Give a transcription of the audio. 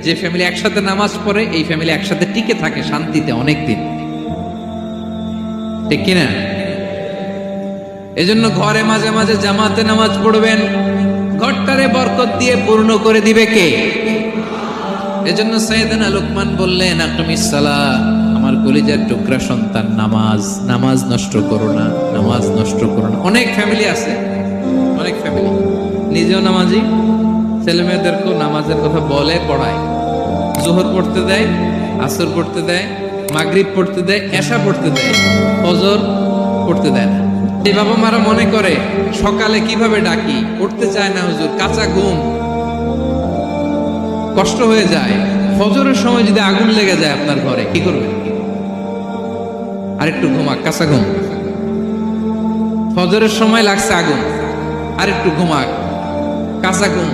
যে ফ্যামিলি একসাথে নামাজ পড়ে এই ফ্যামিলি একসাথে টিকে থাকে শান্তিতে অনেক দিন, ঠিক কিনা? এজন্য ঘরে মাঝে মাঝে জামাতে নামাজ পড়বেন, ঘরটারে বরকত দিয়ে পূর্ণ করে দিবে কে? এজন্য সাইয়েদনা লোকমান বললেন, আকিমিস সালাহ, আমার কলিজার টুকরা সন্তান, নামাজ নষ্ট করো না, নামাজ নষ্ট করো না। অনেক ফ্যামিলি আছে, অনেক ফ্যামিলি নিজেও নামাজি, ছেলে মেয়েদেরকেও নামাজের কথা বলে, পড়ায়, জোহর পড়তে দেয়, আসর পড়তে দেয়, মাগরিব পড়তে দেয়, এশা পড়তে দেয়, ফজর পড়তে দেয় না। এই বাবা মারা মনে করে সকালে কিভাবে ডাকি, উঠতে চায় না হুজুর, কাঁচা ঘুম, কষ্ট হয়ে যায়। ফজরের সময় যদি আগুন লেগে যায় আপনার ঘরে, কি করবেন? আরেকটু ঘুমাক, কাঁচা ঘুম। ফজরের সময় লাগছে আগুন, আরেকটু ঘুমাক, কাঁচা ঘুম।